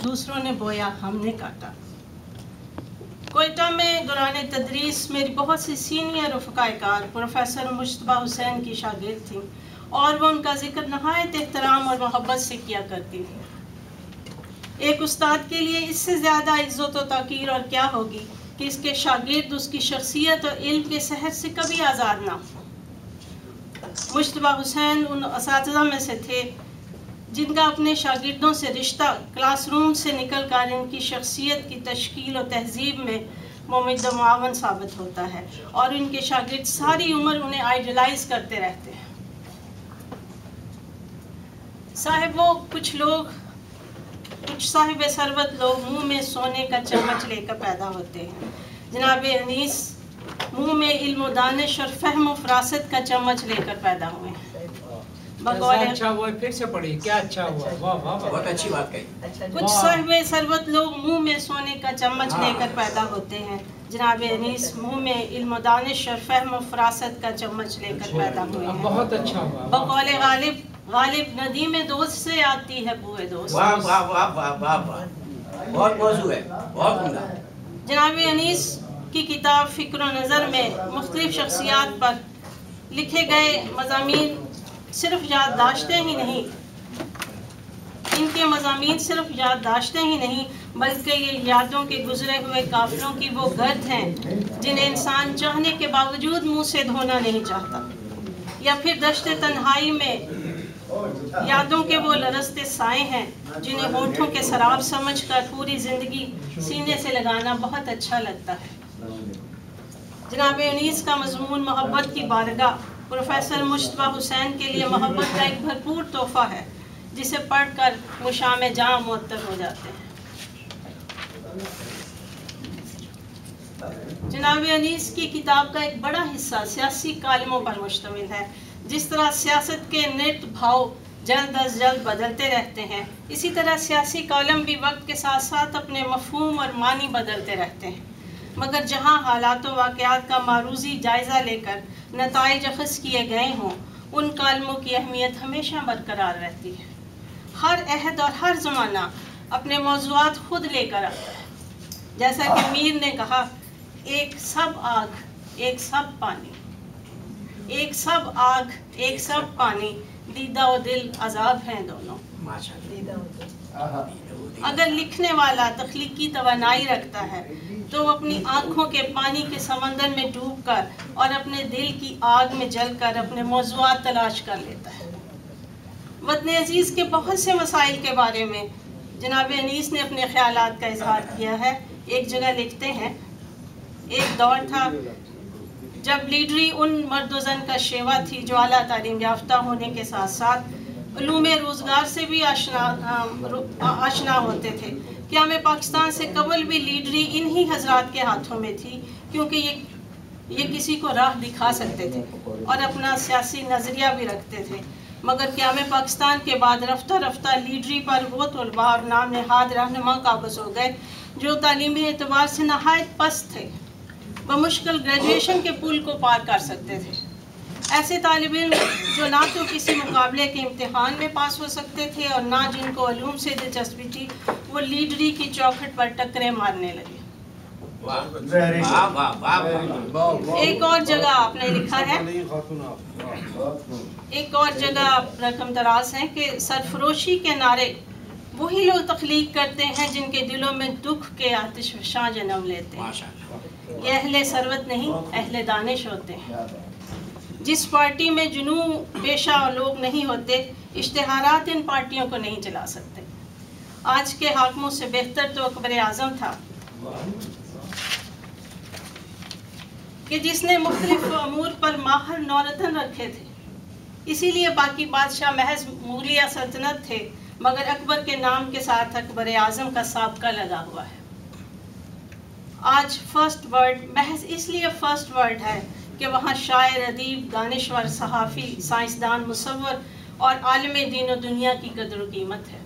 دوسروں نے بویا ہم نے کاٹا۔ کوئٹہ میں دوران تدریس میری بہت سی سینئر رفقائے کار پروفیسر مجتبیٰ حسین کی شاگرد تھیں اور وہ ان کا ذکر نہایت احترام اور محبت سے کیا کرتی تھی۔ ایک استاد کے لیے اس سے زیادہ عزت و توقیر اور کیا ہوگی کہ اس کے شاگرد اس کی شخصیت اور علم کے سحر سے کبھی آزاد نہ ہو۔ مجتبیٰ حسین ان اساتذہ میں سے تھے جن کا اپنے شاگردوں سے رشتہ کلاس روم سے نکل کر ان کی شخصیت کی تشکیل و تہذیب میں ممد و معاون ثابت ہوتا ہے، اور ان کے شاگرد ساری عمر انہیں آئیڈیلائز کرتے رہتے ہیں۔ کچھ صاحب ثروت لوگ منہ میں سونے کا چمچ لے کر پیدا ہوتے ہیں۔ جناب انیس منہ میں علم و دانش اور فہم و فراست کا چمچ لے کر پیدا ہوئے ہیں۔ اچھا ہوا، پھر سے پڑھی، کیا اچھا ہوا، واہ واہ، بہت اچھی بات کہی۔ کچھ صاحب ثروت لوگ منہ میں سونے کا چمچ لے کر پیدا ہوتے ہیں۔ جناب انیس منہ میں علم و دانش اور فہم و فراست کا چمچ لے کر پیدا ہوئے ہیں۔ بہت اچھا ہوا۔ بقول غالب ندی میں دوست سے آتی ہے بوئے دوست۔ واہ واہ واہ واہ واہ واہ، بہت موضوع ہے، بہت عمدہ۔ جناب انیس کی کتاب فکر و نظر میں مختلف شخصیات پر لکھے گئے مضامین صرف یادداشتیں ہی نہیں، ان کے مضامین صرف یادداشتیں ہی نہیں بلکہ یہ یادوں کے گزرے ہوئے قافلوں کی وہ گرد ہیں جنہیں انسان چاہنے کے باوجود منہ سے دھونا نہیں چاہتا، یا پھر دشت تنہائی میں یادوں کے وہ لرزتے سائے ہیں جنہیں ہونٹوں کے سراب سمجھ کر پوری زندگی سینے سے لگانا بہت اچھا لگتا ہے۔ جناب انیس کا مضمون محبت کی بارگاہ پروفیسر مجتبیٰ حسین کے لیے محبت کا ایک بھرپور تحفہ ہے جسے پڑھ کر مشام جاں معطر ہو جاتے ہیں۔ جناب انیس کی کتاب کا ایک بڑا حصہ سیاسی کالموں پر مشتمل ہے۔ جس طرح سیاست کے نت بھاؤ جلد از جلد بدلتے رہتے ہیں، اسی طرح سیاسی کالم بھی وقت کے ساتھ ساتھ اپنے مفہوم اور معنی بدلتے رہتے ہیں، مگر جہاں حالات و واقعات کا معروضی جائزہ لے کر نتائج اخذ کیے گئے ہوں، ان کالموں کی اہمیت ہمیشہ برقرار رہتی ہے۔ ہر عہد اور ہر زمانہ اپنے موضوعات خود لے کر آتا ہے، جیسا کہ میر نے کہا، ایک سب آگ ایک سب پانی، ایک سب آگ ایک سب پانی، دیدہ و دل عذاب ہیں دونوں۔ اگر لکھنے والا تخلیقی توانائی رکھتا ہے تو وہ اپنی آنکھوں کے پانی کے سمندر میں ڈوب کر اور اپنے دل کی آگ میں جل کر اپنے موضوعات تلاش کر لیتا ہے۔ وطن عزیز کے بہت سے مسائل کے بارے میں جناب انیس نے اپنے خیالات کا اظہار کیا ہے۔ ایک جگہ لکھتے ہیں، ایک دور تھا جب لیڈری ان مرد و زن کا شیوا تھی جو اعلیٰ تعلیم یافتہ ہونے کے ساتھ ساتھ علوم روزگار سے بھی آشنا ہوتے تھے۔ قیام پاکستان سے قبل بھی لیڈری انہی حضرات کے ہاتھوں میں تھی، کیونکہ یہ کسی کو راہ دکھا سکتے تھے اور اپنا سیاسی نظریہ بھی رکھتے تھے، مگر قیام پاکستان کے بعد رفتہ رفتہ لیڈری پر وہ طلباء اور نام نہاد رہنما قابض ہو گئے جو تعلیمی اعتبار سے نہایت پست تھے، بمشکل گریجویشن کے پل کو پار کر سکتے تھے۔ ایسے طالب علم جو نہ تو کسی مقابلے کے امتحان میں پاس ہو سکتے تھے اور نہ جن کو علوم سے دلچسپی تھی، وہ لیڈری کی چوکھٹ پر ٹکریں مارنے لگے۔ ایک اور جگہ آپ نے لکھا ہے، ایک اور جگہ رقم دراز ہے کہ سرفروشی کے نعرے وہی لوگ تخلیق کرتے ہیں جن کے دلوں میں دکھ کے آتش فشاں جنم لیتے ہیں۔ یہ اہل ثروت نہیں، اہل دانش ہوتے ہیں۔ جس پارٹی میں جنوں پیشہ لوگ نہیں ہوتے، اشتہارات ان پارٹیوں کو نہیں چلا سکتے۔ آج کے حاکموں سے بہتر تو اکبر اعظم تھا کہ جس نے مختلف امور پر ماہر نورتن رکھے تھے، اسی لیے باقی بادشاہ محض مغلیہ سلطنت تھے، مگر اکبر کے نام کے ساتھ اکبر اعظم کا سابقہ لگا ہوا ہے۔ آج فرسٹ ورلڈ محض اس لیے فرسٹ ورلڈ ہے کہ وہاں شاعر، ادیب، دانشور، صحافی، سائنسدان، مصور اور عالم دین و دنیا کی قدر و قیمت ہے۔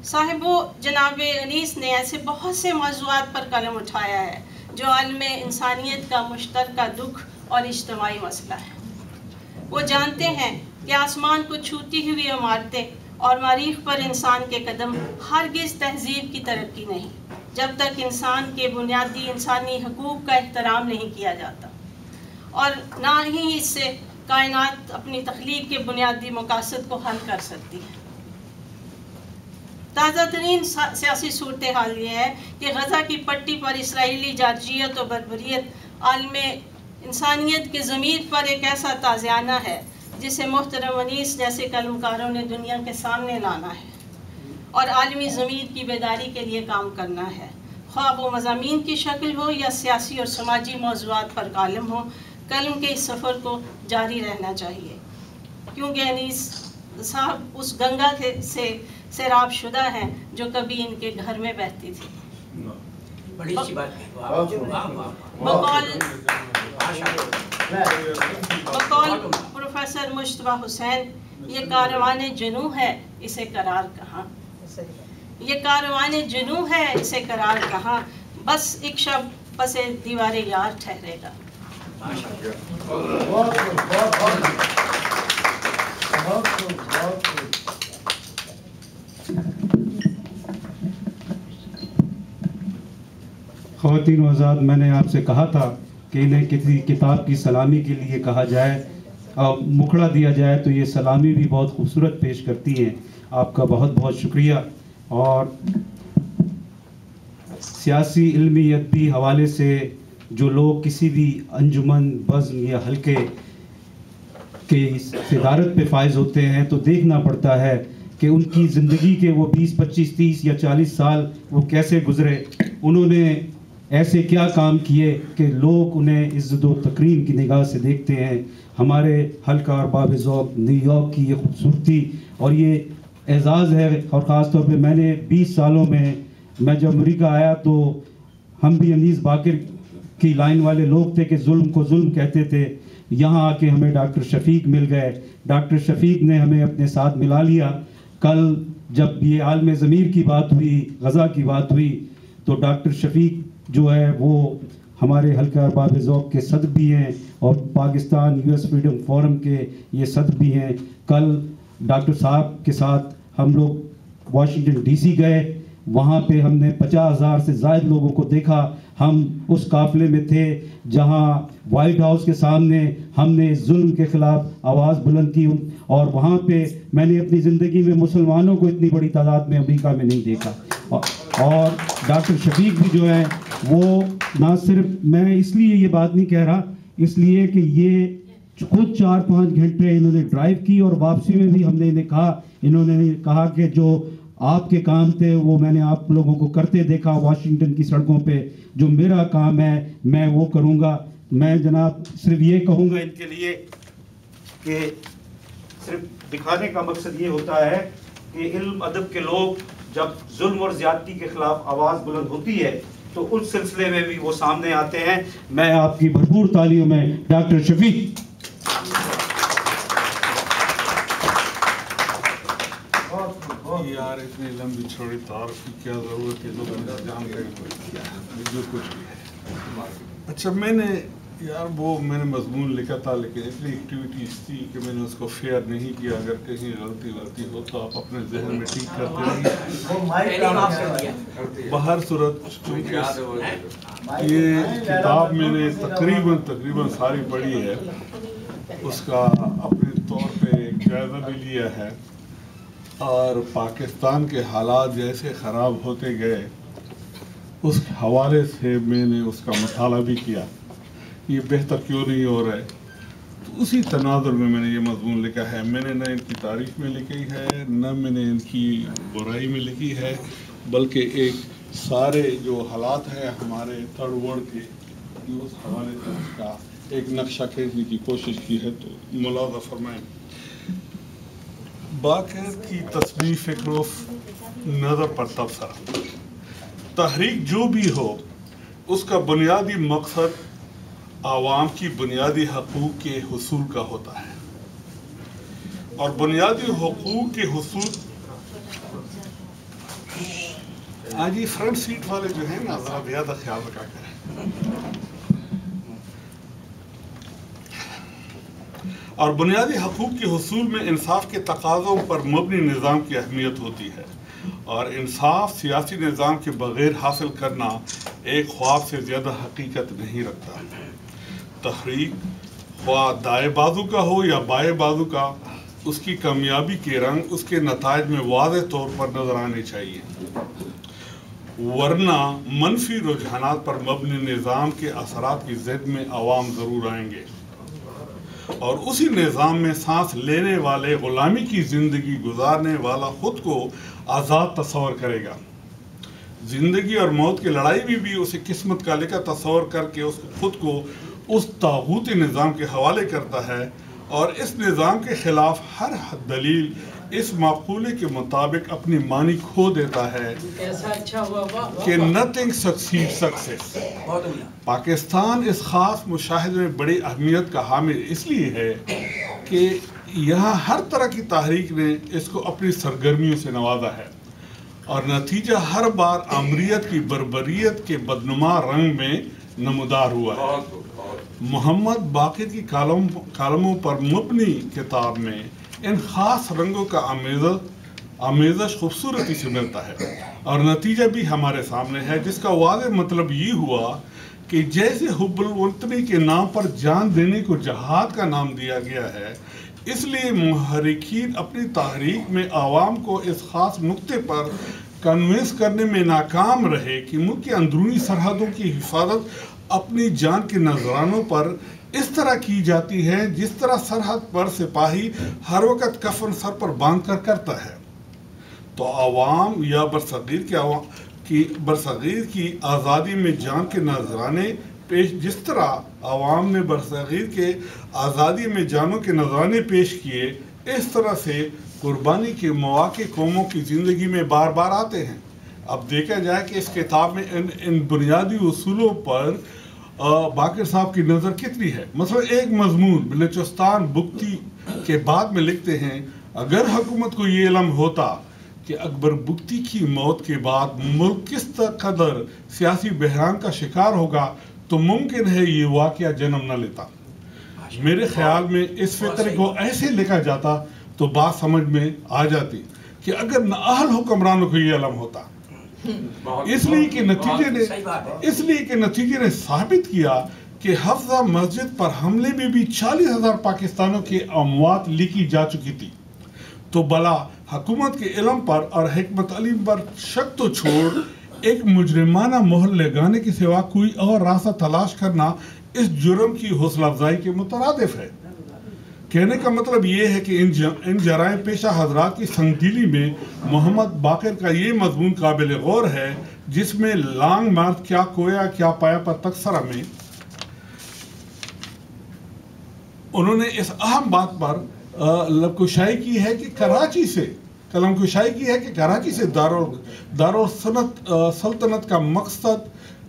صاحبو، جناب انیس نے ایسے بہت سے موضوعات پر قلم اٹھایا ہے جو عالم انسانیت کا مشترکہ دکھ اور اجتماعی مسئلہ ہے۔ وہ جانتے ہیں کہ آسمان کو چھوتی ہوئی عمارتیں اور مریخ پر انسان کے قدم ہرگز تہذیب کی ترقی نہیں جب تک انسان کے بنیادی انسانی حقوق کا احترام نہیں کیا جاتا، اور نہ ہی اس سے کائنات اپنی تخلیق کے بنیادی مقاصد کو حل کر سکتی ہے۔ تازہ ترین سیاسی صورتحال یہ ہے کہ غزہ کی پٹی پر اسرائیلی جارجیت و بربریت عالم انسانیت کے ضمیر پر ایک ایسا تازیانہ ہے جسے محترم انیس جیسے قلمکاروں نے دنیا کے سامنے لانا ہے اور عالمی ضمیر کی بیداری کے لیے کام کرنا ہے، خواہ وہ مضامین کی شکل ہو یا سیاسی اور سماجی موضوعات پر کالم ہو۔ قلم کے اس سفر کو جاری رہنا چاہیے، کیونکہ انیس صاحب اس گنگا سے سیراب شدہ ہیں جو کبھی ان کے گھر میں بہتی تھی۔ بڑی اچھی بات ہے۔ بقول پروفیسر مجتبیٰ حسین، یہ کاروان جنوں ہے اسے قرار کہاں، یہ کاروان جنوں ہے اسے قرار کہاں، بس ایک شب پس دیوار یار ٹھہرے گا۔ خواتین و حضرات، میں نے آپ سے کہا تھا کہ انہیں کسی کتاب کی سلامی کے لیے کہا جائے اور مکھڑا دیا جائے، تو یہ سلامی بھی بہت خوبصورت پیش کرتی ہیں۔ آپ کا بہت بہت شکریہ۔ اور سیاسی، علمی، ادبی حوالے سے جو لوگ کسی بھی انجمن، بزم یا حلقے کے صدارت پہ فائز ہوتے ہیں تو دیکھنا پڑتا ہے کہ ان کی زندگی کے وہ 20، 25، 30 یا 40 سال وہ کیسے گزرے، انہوں نے ایسے کیا کام کیے کہ لوگ انہیں عزت و تکریم کی نگاہ سے دیکھتے ہیں۔ ہمارے حلقہ ارباب ذوق نیو یارک کی یہ خوبصورتی اور یہ اعزاز ہے، اور خاص طور پہ میں نے 20 سالوں میں جب امریکہ آیا تو ہم بھی انیس باقر کی لائن والے لوگ تھے کہ ظلم کو ظلم کہتے تھے۔ یہاں آ کے ہمیں ڈاکٹر شفیق مل گئے، ڈاکٹر شفیق نے ہمیں اپنے ساتھ ملا لیا۔ کل جب یہ عالم ضمیر کی بات ہوئی، غزہ کی بات ہوئی، تو ڈاکٹر شفیق جو ہے وہ ہمارے حلقہ ارباب ذوق کے صدر بھی ہیں اور پاکستان US فریڈم فورم کے یہ صدر بھی ہیں۔ کل ڈاکٹر صاحب کے ساتھ ہم لوگ واشنگٹن DC گئے، وہاں پہ ہم نے 50,000 سے زائد لوگوں کو دیکھا۔ ہم اس قافلے میں تھے جہاں وائٹ ہاؤس کے سامنے ہم نے ظلم کے خلاف آواز بلند کی، اور وہاں پہ میں نے اپنی زندگی میں مسلمانوں کو اتنی بڑی تعداد میں امریکہ میں نہیں دیکھا۔ اور ڈاکٹر شفیق بھی جو ہیں وہ نہ صرف، میں اس لیے یہ بات نہیں کہہ رہا، اس لیے کہ یہ خود 4-5 گھنٹے انہوں نے ڈرائیو کی، اور واپسی میں بھی ہم نے انہوں نے کہا کہ جو آپ کے کام تھے وہ میں نے آپ لوگوں کو کرتے دیکھا واشنگٹن کی سڑکوں پہ، جو میرا کام ہے میں وہ کروں گا۔ میں جناب صرف یہ کہوں گا ان کے لیے کہ صرف دکھانے کا مقصد یہ ہوتا ہے کہ علم ادب کے لوگ جب ظلم اور زیادتی کے خلاف آواز بلند ہوتی ہے تو اس سلسلے میں بھی وہ سامنے آتے ہیں۔ میں آپ کی بھرپور تالیوں میں ڈاکٹر شفیق۔ یار اتنی لمبی چھوڑی تعارف کی کیا ضرورت ہے، لوگ اندر جان رہے ہیں جو کچھ بھی ہے۔ اچھا، میں نے مضمون لکھا تھا، لیکن اتنی ایکٹیویٹیز تھی کہ میں نے اس کو شیئر نہیں کیا۔ اگر کہیں غلطی ہو تو آپ اپنے ذہن میں ٹھیک کرتے رہیے۔ بہر صورت یہ کتاب میں نے تقریباً ساری پڑھی ہے، اس کا اپنے طور پہ ایک جائزہ بھی لیا ہے، اور پاکستان کے حالات جیسے خراب ہوتے گئے اس حوالے سے میں نے اس کا مطالعہ بھی کیا، یہ بہتر کیوں نہیں ہو رہا ہے۔ تو اسی تناظر میں نے یہ مضمون لکھا ہے۔ میں نے نہ ان کی تعریف میں لکھی ہے، نہ میں نے ان کی برائی میں لکھی ہے، بلکہ ایک سارے جو حالات ہیں ہمارے تھرڈ ورلڈ کے، اس حوالے سے اس کا ایک نقشہ کھینچنے کی کوشش کی ہے۔ تو ملاحظہ فرمائیں، باقر کی تصنیف فکر نظر پر تبصرہ، تحریک جو بھی ہو اس کا بنیادی مقصد عوام کی بنیادی حقوق کے حصول کا ہوتا ہے، اور بنیادی حقوق کے حصول آج یہ فرنٹ سیٹ والے جو ہیں نا ذرا زیادہ خیال رکھا کریں۔ اور بنیادی حقوق کے حصول میں انصاف کے تقاضوں پر مبنی نظام کی اہمیت ہوتی ہے، اور انصاف سیاسی نظام کے بغیر حاصل کرنا ایک خواب سے زیادہ حقیقت نہیں رکھتا۔ تحریک خواہ دائیں بازو کا ہو یا بائیں بازو کا، اس کی کامیابی کے رنگ اس کے نتائج میں واضح طور پر نظر آنے چاہیے، ورنہ منفی رجحانات پر مبنی نظام کے اثرات کی زد میں عوام ضرور آئیں گے، اور اسی نظام میں سانس لینے والے غلامی کی زندگی گزارنے والا خود کو آزاد تصور کرے گا۔ زندگی اور موت کی لڑائی میں بھی اسے قسمت کا لکھا تصور کر کے اس خود کو اس طاغوتی نظام کے حوالے کرتا ہے، اور اس نظام کے خلاف ہر دلیل اس مقولے کے مطابق اپنی معنی کھو دیتا ہے کہ nothing succeeds success۔ پاکستان اس خاص مشاہدے میں بڑی اہمیت کا حامل اس لیے ہے کہ یہاں ہر طرح کی تحریک نے اس کو اپنی سرگرمیوں سے نوازا ہے، اور نتیجہ ہر بار آمریت کی بربریت کے بدنما رنگ میں نمودار ہوا ہے۔ محمد باقر کی کالموں پر مبنی کتاب میں ان خاص رنگوں کا آمیزش خوبصورتی سے ملتا ہے، اور نتیجہ بھی ہمارے سامنے ہے، جس کا واضح مطلب یہ ہوا کہ جیسے حب الوطنی کے نام پر جان دینے کو جہاد کا نام دیا گیا ہے، اس لیے محرکین اپنی تحریک میں عوام کو اس خاص نقطے پر کنوینس کرنے میں ناکام رہے کہ ملک کی اندرونی سرحدوں کی حفاظت اپنی جان کے نذرانوں پر اس طرح کی جاتی ہے جس طرح سرحد پر سپاہی ہر وقت کفن سر پر باندھ کر کرتا ہے۔ تو عوام یا برصغیر کی آزادی میں جان کے نذرانے جس طرح عوام نے برصغیر کے آزادی میں جانوں کے نذرانے پیش کیے، اس طرح سے قربانی کے مواقع قوموں کی زندگی میں بار بار آتے ہیں۔ اب دیکھا جائے کہ اس کتاب میں ان بنیادی اصولوں پر باقر صاحب کی نظر کتنی ہے۔ مثلا ایک مضمون بلوچستان بگٹی کے بعد میں لکھتے ہیں، اگر حکومت کو یہ علم ہوتا کہ اکبر بگٹی کی موت کے بعد ملک کس قدر سیاسی بحران کا شکار ہوگا تو ممکن ہے یہ واقعہ جنم نہ لیتا۔ میرے خیال میں اس فکر کو ایسے لکھا جاتا تو بات سمجھ میں آ جاتی کہ اگر نااہل حکمرانوں کو یہ علم ہوتا، اس لیے کہ نتیجے نے ثابت کیا کہ حفظہ مسجد پر حملے میں بھی 40,000 پاکستانوں کی اموات لکھی جا چکی تھی، تو بلا حکومت کے علم پر اور حکمت علیم پر شک تو چھوڑ، ایک مجرمانہ مہر لگانے کے سوا کوئی اور راستہ تلاش کرنا اس جرم کی حوصلہ افزائی کے مترادف ہے۔ کہنے کا مطلب یہ ہے کہ ان جرائم پیشہ حضرات کی سنگدلی میں محمد باقر کا یہ مضمون قابل غور ہے، جس میں لانگ مارچ کیا کھویا کیا پایا پر تبصرہ میں انہوں نے اس اہم بات پر قلم کشائی کی ہے کہ کراچی سے دارالسلطنت کا مقصد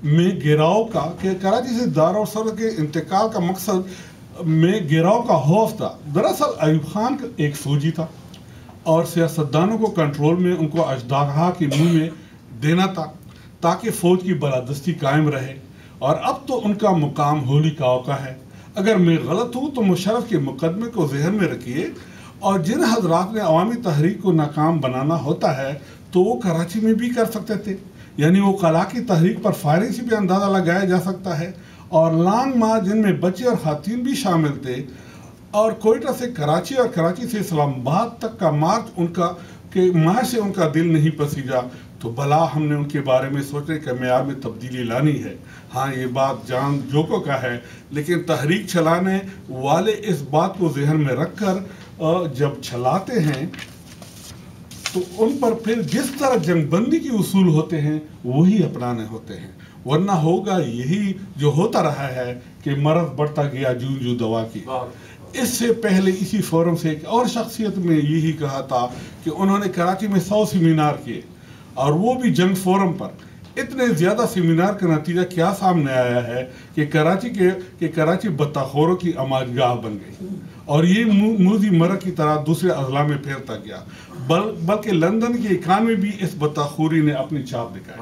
میں گراؤ کا کراچی سے دارالسلطنت کے انتقال کا مقصد میں گراؤ کا خوف تھا۔ دراصل ایوب خان ایک فوجی تھا اور سیاستدانوں کو کنٹرول میں ان کو اژدھا کے منہ میں دینا تھا تاکہ فوج کی بالادستی قائم رہے، اور اب تو ان کا مقام ہولی کاؤ کا ہے۔ اگر میں غلط ہوں تو مشرف کے مقدمے کو ذہن میں رکھیے، اور جن حضرات نے عوامی تحریک کو ناکام بنانا ہوتا ہے تو وہ کراچی میں بھی کر سکتے تھے، یعنی وہ قلعہ کی تحریک پر فائرنگ سے بھی اندازہ لگایا جا سکتا ہے، اور لانگ مارچ جن میں بچے اور خواتین بھی شامل تھے، اور کوئٹہ سے کراچی اور کراچی سے اسلام آباد تک کا مارچ سے ان کا دل نہیں پسیجا، تو بھلا ہم نے ان کے بارے میں سوچنے کے معیار میں تبدیلی لانی ہے۔ ہاں، یہ بات جان جوکو کا ہے، لیکن تحریک چلانے والے اس بات کو ذہن میں رکھ کر جب چلاتے ہیں تو ان پر پھر جس طرح جنگ بندی کی اصول ہوتے ہیں وہی اپنانے ہوتے ہیں، ورنہ ہوگا یہی جو ہوتا رہا ہے کہ مرض بڑھتا گیا جو دوا کی۔ اس سے پہلے اسی فورم سے ایک اور شخصیت میں یہی کہا تھا کہ انہوں نے کراچی میں 100 سیمینار کیے، اور وہ بھی جنگ فورم پر۔ اتنے زیادہ سیمینار کا نتیجہ کیا سامنے آیا ہے کہ کراچی بطخوروں کی آماج گاہ بن گئی، اور یہ موذی مرض کی طرح دوسرے اضلاع میں پھیلتا گیا، بلکہ لندن کی اکانومی بھی اس بطخوری نے اپنی چھاپ دکھائی۔